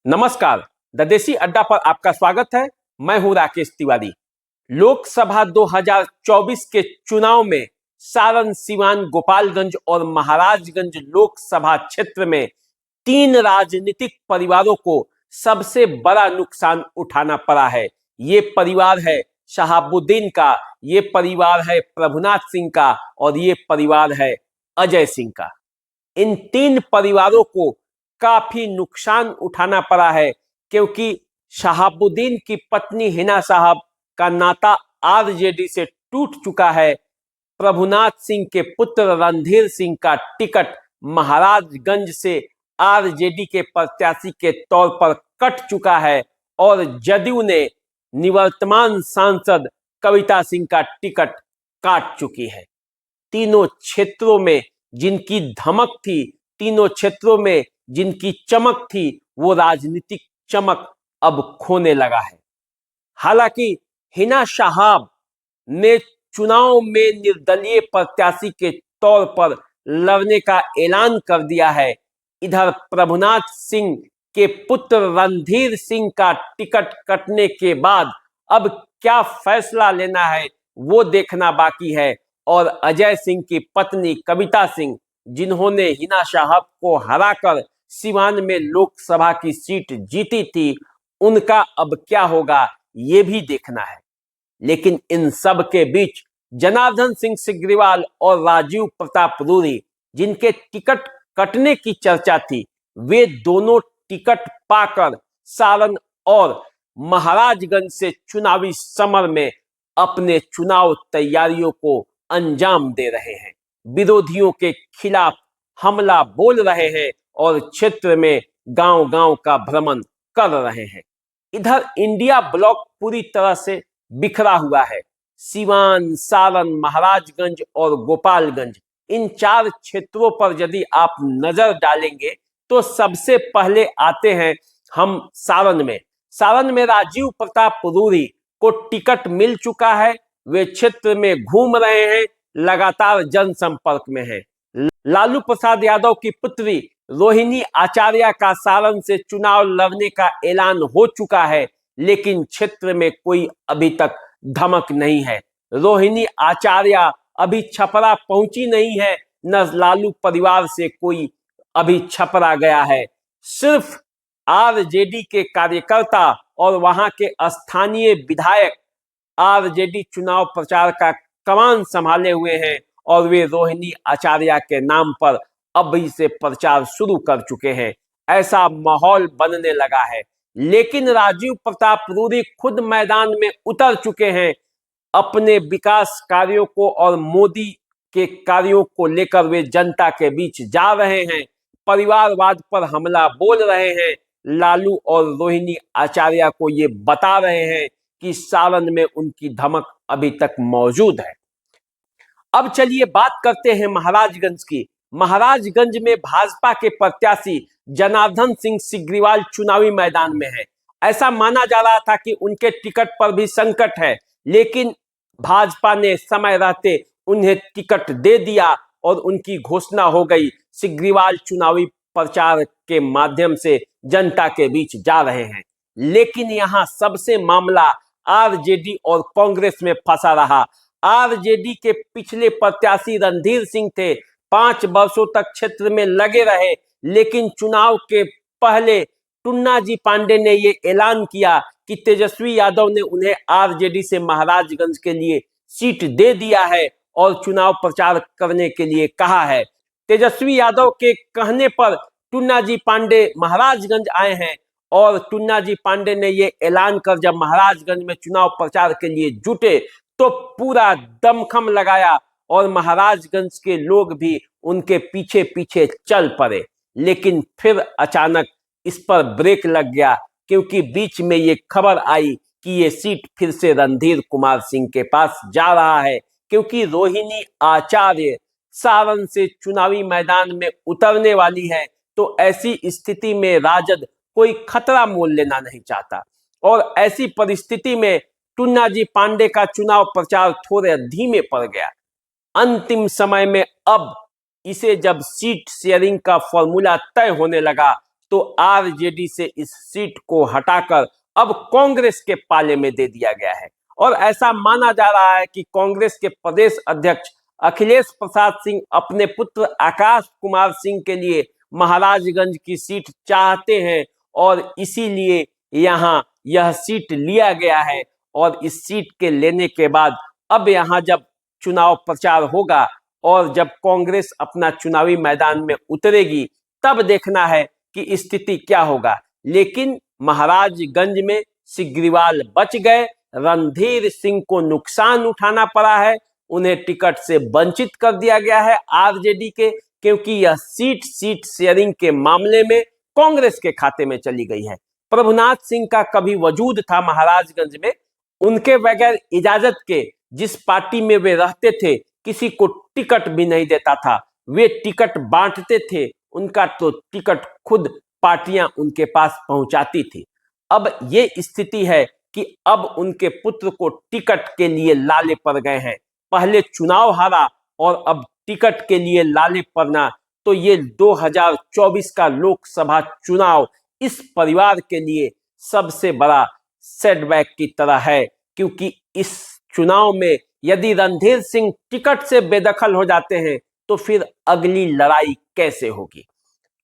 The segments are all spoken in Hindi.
नमस्कार, द देसी अड्डा पर आपका स्वागत है। मैं हूं राकेश तिवारी। लोकसभा 2024 के चुनाव में सारण, सीवान, गोपालगंज और महाराजगंज लोकसभा क्षेत्र में 3 राजनीतिक परिवारों को सबसे बड़ा नुकसान उठाना पड़ा है। ये परिवार है शहाबुद्दीन का, ये परिवार है प्रभुनाथ सिंह का और ये परिवार है अजय सिंह का। इन 3 परिवारों को काफी नुकसान उठाना पड़ा है, क्योंकि शहाबुद्दीन की पत्नी हिना साहब का नाता आरजेडी से टूट चुका है। प्रभुनाथ सिंह के पुत्र रणधीर सिंह का टिकट महाराजगंज से आरजेडी के प्रत्याशी के तौर पर कट चुका है और जदयू ने निवर्तमान सांसद कविता सिंह का टिकट काट चुकी है। तीनों क्षेत्रों में जिनकी धमक थी, तीनों क्षेत्रों में जिनकी चमक थी, वो राजनीतिक चमक अब खोने लगा है। हालांकि हिना साहब ने चुनाव में निर्दलीय प्रत्याशी के तौर पर लड़ने का ऐलान कर दिया है। इधर प्रभुनाथ सिंह के पुत्र रणधीर सिंह का टिकट कटने के बाद अब क्या फैसला लेना है वो देखना बाकी है। और अजय सिंह की पत्नी कविता सिंह, जिन्होंने हिना साहब को हराकर सीवान में लोकसभा की सीट जीती थी, उनका अब क्या होगा ये भी देखना है। लेकिन इन सब के बीच जनार्दन सिंह सिग्रीवाल और राजीव प्रताप रूडी, जिनके टिकट कटने की चर्चा थी, वे दोनों टिकट पाकर सारण और महाराजगंज से चुनावी समर में अपने चुनाव तैयारियों को अंजाम दे रहे हैं। विरोधियों के खिलाफ हमला बोल रहे हैं और क्षेत्र में गांव-गांव का भ्रमण कर रहे हैं। इधर इंडिया ब्लॉक पूरी तरह से बिखरा हुआ है। सीवान, सारण, महाराजगंज और गोपालगंज, इन 4 क्षेत्रों पर यदि आप नजर डालेंगे तो सबसे पहले आते हैं हम सारण में। सारण में राजीव प्रताप रूडी को टिकट मिल चुका है। वे क्षेत्र में घूम रहे हैं, लगातार जनसंपर्क में हैं। लालू प्रसाद यादव की पुत्री रोहिणी आचार्य का सारण से चुनाव लड़ने का ऐलान हो चुका है, लेकिन क्षेत्र में कोई अभी तक धमक नहीं है। रोहिणी आचार्य अभी छपरा पहुंची नहीं है, न लालू परिवार से कोई अभी छपरा गया है। सिर्फ आरजेडी के कार्यकर्ता और वहां के स्थानीय विधायक आरजेडी चुनाव प्रचार का कमान संभाले हुए हैं और वे रोहिणी आचार्य के नाम पर अभी से प्रचार शुरू कर चुके हैं। ऐसा माहौल बनने लगा है। लेकिन राजीव प्रताप रूडी खुद मैदान में उतर चुके हैं। अपने विकास कार्यों को और मोदी के कार्यों को लेकर वे जनता के बीच जा रहे हैं, परिवारवाद पर हमला बोल रहे हैं। लालू और रोहिणी आचार्य को ये बता रहे हैं कि सारण में उनकी धमक अभी तक मौजूद है। अब चलिए बात करते हैं महाराजगंज की। महाराजगंज में भाजपा के प्रत्याशी जनार्दन सिंह सिग्रीवाल चुनावी मैदान में है। ऐसा माना जा रहा था कि उनके टिकट पर भी संकट है, लेकिन भाजपा ने समय रहते उन्हें टिकट दे दिया और उनकी घोषणा हो गई। सिग्रीवाल चुनावी प्रचार के माध्यम से जनता के बीच जा रहे हैं। लेकिन यहां सबसे मामला आरजेडी और कांग्रेस में फंसा रहा। आरजेडी के पिछले प्रत्याशी रणधीर सिंह थे, 5 वर्षों तक क्षेत्र में लगे रहे, लेकिन चुनाव के पहले टुन्ना जी पांडे ने ये ऐलान किया कि तेजस्वी यादव ने उन्हें आरजेडी से महाराजगंज के लिए सीट दे दिया है और चुनाव प्रचार करने के लिए कहा है। तेजस्वी यादव के कहने पर टुन्ना जी पांडे महाराजगंज आए हैं और टुन्ना जी पांडे ने ये ऐलान कर जब महाराजगंज में चुनाव प्रचार के लिए जुटे तो पूरा दमखम लगाया और महाराजगंज के लोग भी उनके पीछे पीछे चल पड़े। लेकिन फिर अचानक इस पर ब्रेक लग गया, क्योंकि बीच में ये खबर आई कि ये सीट फिर से रणधीर कुमार सिंह के पास जा रहा है, क्योंकि रोहिणी आचार्य सारण से चुनावी मैदान में उतरने वाली है। तो ऐसी स्थिति में राजद कोई खतरा मोल लेना नहीं चाहता और ऐसी परिस्थिति में टुन्ना जी पांडे का चुनाव प्रचार थोड़े धीमे पड़ गया। अंतिम समय में अब इसे जब सीट शेयरिंग का फॉर्मूला तय होने लगा तो आरजेडी से इस सीट को हटाकर अब कांग्रेस के पाले में दे दिया गया है। और ऐसा माना जा रहा है कि कांग्रेस के प्रदेश अध्यक्ष अखिलेश प्रसाद सिंह अपने पुत्र आकाश कुमार सिंह के लिए महाराजगंज की सीट चाहते हैं और इसीलिए यहां यह सीट लिया गया है। और इस सीट के लेने के बाद अब यहां जब चुनाव प्रचार होगा और जब कांग्रेस अपना चुनावी मैदान में उतरेगी तब देखना है कि स्थिति क्या होगा। लेकिन महाराजगंज में सिग्रीवाल बच गए, रणधीर सिंह को नुकसान उठाना पड़ा है, उन्हें टिकट से वंचित कर दिया गया है आरजेडी के, क्योंकि यह सीट शेयरिंग के मामले में कांग्रेस के खाते में चली गई है। प्रभुनाथ सिंह का कभी वजूद था महाराजगंज में, उनके बगैर इजाजत के जिस पार्टी में वे रहते थे किसी को टिकट भी नहीं देता था, वे टिकट बांटते थे, उनका तो टिकट खुद पार्टियां उनके पास पहुंचाती थी। अब ये स्थिति है कि अब उनके पुत्र को टिकट के लिए लाले पड़ गए हैं। पहले चुनाव हारा और अब टिकट के लिए लाले पड़ना, तो ये 2024 का लोकसभा चुनाव इस परिवार के लिए सबसे बड़ा सेटबैक की तरह है, क्योंकि इस चुनाव में यदि रणधीर सिंह टिकट से बेदखल हो जाते हैं तो फिर अगली लड़ाई कैसे होगी।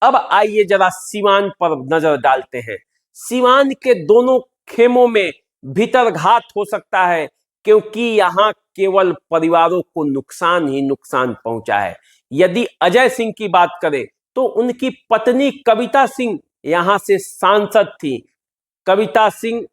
अब आइए जरा सीवान पर नजर डालते हैं। सीवान के दोनों खेमों में भीतरघात हो सकता है, क्योंकि यहां केवल परिवारों को नुकसान ही नुकसान पहुंचा है। यदि अजय सिंह की बात करें तो उनकी पत्नी कविता सिंह यहां से सांसद थी। कविता सिंह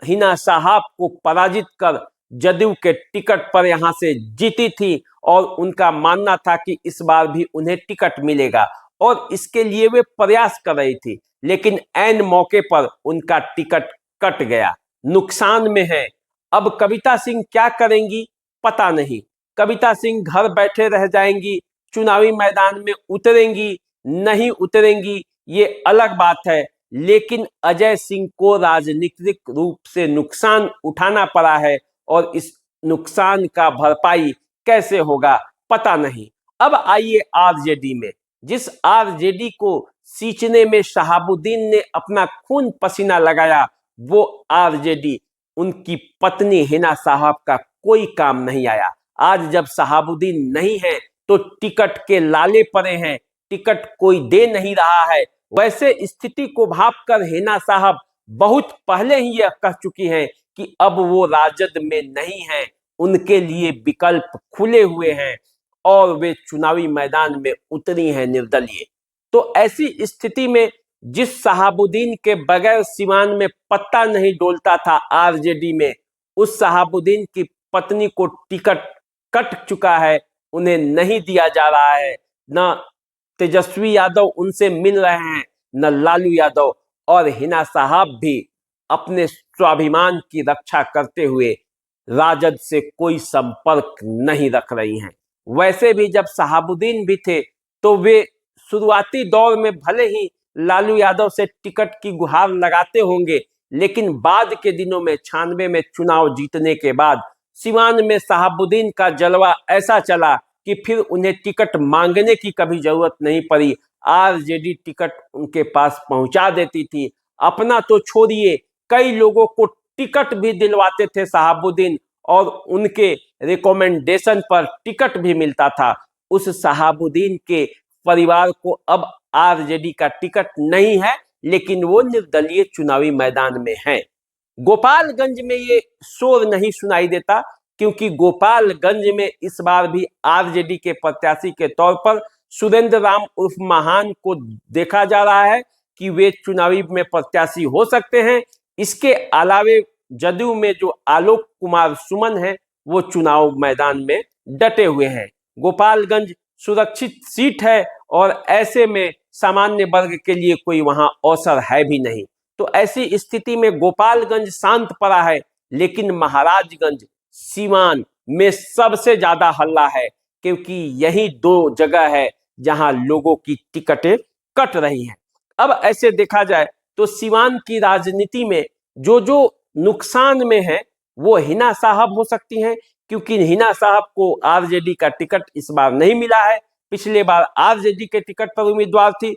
हिना साहब को पराजित कर जदयू के टिकट पर यहां से जीती थी और उनका मानना था कि इस बार भी उन्हें टिकट मिलेगा और इसके लिए वे प्रयास कर रही थी, लेकिन ऐन मौके पर उनका टिकट कट गया, नुकसान में है। अब कविता सिंह क्या करेंगी पता नहीं। कविता सिंह घर बैठे रह जाएंगी, चुनावी मैदान में उतरेंगी नहीं उतरेंगी ये अलग बात है, लेकिन अजय सिंह को राजनीतिक रूप से नुकसान उठाना पड़ा है और इस नुकसान का भरपाई कैसे होगा पता नहीं। अब आइए आरजेडी में। जिस आरजेडी को सींचने में शहाबुद्दीन ने अपना खून पसीना लगाया, वो आरजेडी उनकी पत्नी हिना साहब का कोई काम नहीं आया। आज जब शहाबुद्दीन नहीं है तो टिकट के लाले पड़े हैं, टिकट कोई दे नहीं रहा है। वैसे स्थिति को भांपकर हिना साहब बहुत पहले ही यह कह चुकी हैं कि अब वो राजद में नहीं है, उनके लिए विकल्प खुले हुए हैं और वे चुनावी मैदान में उतरी हैं निर्दलीय। तो ऐसी स्थिति में जिस शहाबुद्दीन के बगैर सीवान में पत्ता नहीं डोलता था आरजेडी में, उस शहाबुद्दीन की पत्नी को टिकट कट चुका है, उन्हें नहीं दिया जा रहा है। न तेजस्वी यादव उनसे मिल रहे हैं, न लालू यादव, और हिना साहब भी अपने स्वाभिमान की रक्षा करते हुए राजद से कोई संपर्क नहीं रख रही हैं। वैसे भी जब शहाबुद्दीन भी थे तो वे शुरुआती दौर में भले ही लालू यादव से टिकट की गुहार लगाते होंगे, लेकिन बाद के दिनों में 96 में चुनाव जीतने के बाद सीवान में शहाबुद्दीन का जलवा ऐसा चला कि फिर उन्हें टिकट मांगने की कभी जरूरत नहीं पड़ी। आरजेडी टिकट उनके पास पहुंचा देती थी। अपना तो छोड़िए, कई लोगों को टिकट भी दिलवाते थे शहाबुद्दीन और उनके रिकमेंडेशन पर टिकट भी मिलता था। उस शहाबुद्दीन के परिवार को अब आरजेडी का टिकट नहीं है, लेकिन वो निर्दलीय चुनावी मैदान में है। गोपालगंज में ये शोर नहीं सुनाई देता, क्योंकि गोपालगंज में इस बार भी आरजेडी के प्रत्याशी के तौर पर सुरेंद्र राम उर्फ महान को देखा जा रहा है कि वे चुनावी में प्रत्याशी हो सकते हैं। इसके अलावे जदयू में जो आलोक कुमार सुमन है वो चुनाव मैदान में डटे हुए हैं। गोपालगंज सुरक्षित सीट है और ऐसे में सामान्य वर्ग के लिए कोई वहां अवसर है भी नहीं। तो ऐसी स्थिति में गोपालगंज शांत पड़ा है, लेकिन महाराजगंज सीवान में सबसे ज्यादा हल्ला है, क्योंकि यही दो जगह है जहां लोगों की टिकटें कट रही हैं। अब ऐसे देखा जाए तो सीवान की राजनीति में जो जो नुकसान में है वो हिना साहब हो सकती हैं, क्योंकि हिना साहब को आरजेडी का टिकट इस बार नहीं मिला है। पिछले बार आरजेडी के टिकट पर उम्मीदवार थी।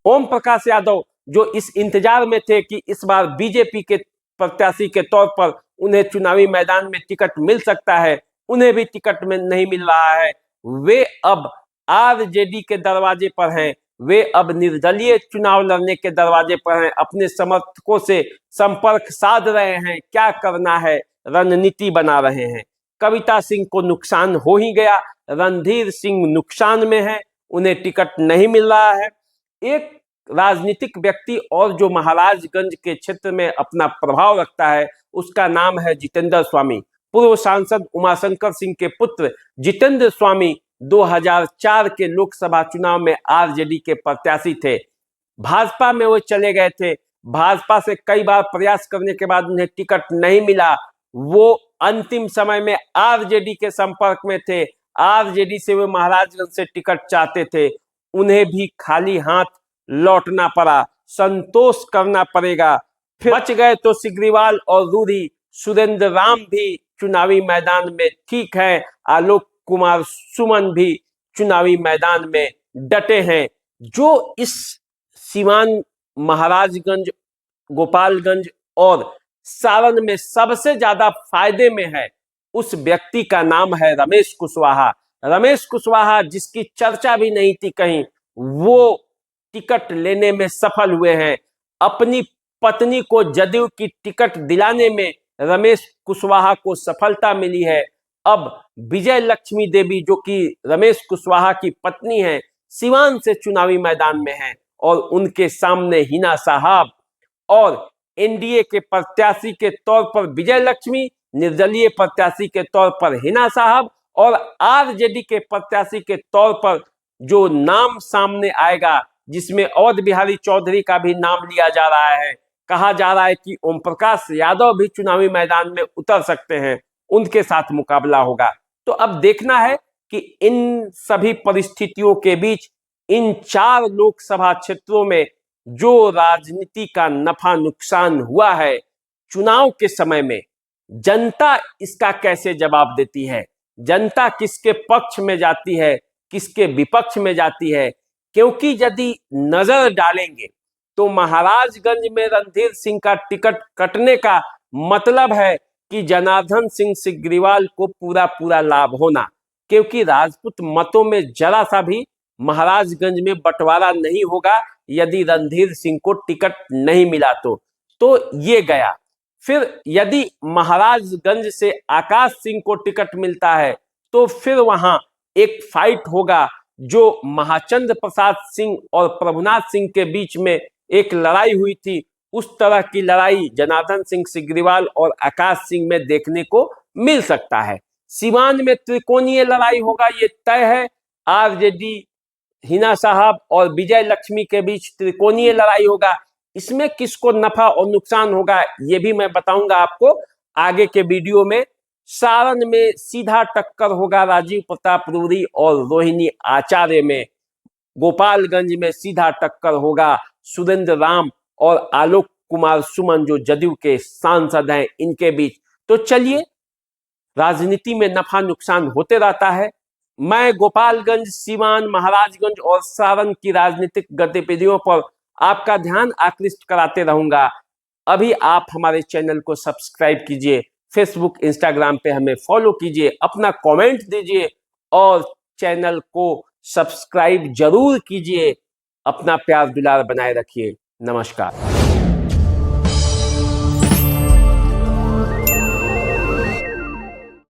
ओम प्रकाश यादव जो इस इंतजार में थे कि इस बार बीजेपी के प्रत्याशी के तौर पर उन्हें चुनावी मैदान में टिकट मिल सकता है, उन्हें भी टिकट में नहीं मिल रहा है। वे अब आरजेडी के दरवाजे पर हैं, वे अब निर्दलीय चुनाव लड़ने के दरवाजे पर हैं, अपने समर्थकों से संपर्क साध रहे हैं, क्या करना है रणनीति बना रहे हैं। कविता सिंह को नुकसान हो ही गया, रणधीर सिंह नुकसान में है, उन्हें टिकट नहीं मिल रहा है। एक राजनीतिक व्यक्ति और जो महाराजगंज के क्षेत्र में अपना प्रभाव रखता है, उसका नाम है जितेंद्र स्वामी। पूर्व सांसद उमाशंकर सिंह के पुत्र जितेंद्र स्वामी 2004 के लोकसभा चुनाव में आरजेडी के प्रत्याशी थे। भाजपा में वो चले गए थे, भाजपा से कई बार प्रयास करने के बाद उन्हें टिकट नहीं मिला। वो अंतिम समय में आरजेडी के संपर्क में थे, आरजेडी से वे महाराजगंज से टिकट चाहते थे, उन्हें भी खाली हाथ लौटना पड़ा, संतोष करना पड़ेगा। फिर बच गए तो सिग्रीवाल और रूढ़ी सुरेंद्र राम भी चुनावी मैदान में ठीक है, आलोक कुमार सुमन भी चुनावी मैदान में डटे हैं। जो इस सीवान, महाराजगंज, गोपालगंज और सारण में सबसे ज्यादा फायदे में है, उस व्यक्ति का नाम है रमेश कुशवाहा। रमेश कुशवाहा, जिसकी चर्चा भी नहीं थी कहीं, वो टिकट लेने में सफल हुए हैं। अपनी पत्नी को जदयू की टिकट दिलाने में रमेश कुशवाहा को सफलता मिली है। अब विजय लक्ष्मी देवी, जो कि रमेश कुशवाहा की पत्नी है, सिवान से चुनावी मैदान में है और उनके सामने हिना साहब और एनडीए के प्रत्याशी के तौर पर विजय लक्ष्मी, निर्दलीय प्रत्याशी के तौर पर हिना साहब और आरजेडी के प्रत्याशी के तौर पर जो नाम सामने आएगा, जिसमें अवध बिहारी चौधरी का भी नाम लिया जा रहा है, कहा जा रहा है कि ओम प्रकाश यादव भी चुनावी मैदान में उतर सकते हैं, उनके साथ मुकाबला होगा। तो अब देखना है कि इन सभी परिस्थितियों के बीच इन 4 लोकसभा क्षेत्रों में जो राजनीति का नफा नुकसान हुआ है चुनाव के समय में, जनता इसका कैसे जवाब देती है, जनता किसके पक्ष में जाती है, किसके विपक्ष में जाती है। क्योंकि यदि नजर डालेंगे तो महाराजगंज में रणधीर सिंह का टिकट कटने का मतलब है कि जनार्दन सिंह सिग्रीवाल को पूरा लाभ होना, क्योंकि राजपूत मतों में जरा सा भी महाराजगंज में बंटवारा नहीं होगा यदि रणधीर सिंह को टिकट नहीं मिला तो ये गया। फिर यदि महाराजगंज से आकाश सिंह को टिकट मिलता है तो फिर वहां एक फाइट होगा, जो महाचंद्र प्रसाद सिंह और प्रभुनाथ सिंह के बीच में एक लड़ाई हुई थी, उस तरह की लड़ाई जनार्दन सिंह सिग्रीवाल और आकाश सिंह में देखने को मिल सकता है। सिवान में त्रिकोणीय लड़ाई होगा, ये तय है। आरजेडी, हिना साहब और विजय लक्ष्मी के बीच त्रिकोणीय लड़ाई होगा। इसमें किसको नफा और नुकसान होगा ये भी मैं बताऊंगा आपको आगे के वीडियो में। सारण में सीधा टक्कर होगा राजीव प्रताप रूडी और रोहिणी आचार्य में। गोपालगंज में सीधा टक्कर होगा सुरेंद्र राम और आलोक कुमार सुमन, जो जदयू के सांसद हैं, इनके बीच। तो चलिए, राजनीति में नफा नुकसान होते रहता है। मैं गोपालगंज, सीवान, महाराजगंज और सारण की राजनीतिक गतिविधियों पर आपका ध्यान आकृष्ट कराते रहूंगा। अभी आप हमारे चैनल को सब्सक्राइब कीजिए, फेसबुक, इंस्टाग्राम पे हमें फॉलो कीजिए, अपना कमेंट दीजिए और चैनल को सब्सक्राइब जरूर कीजिए। अपना प्यार दुलार बनाए रखिए। नमस्कार।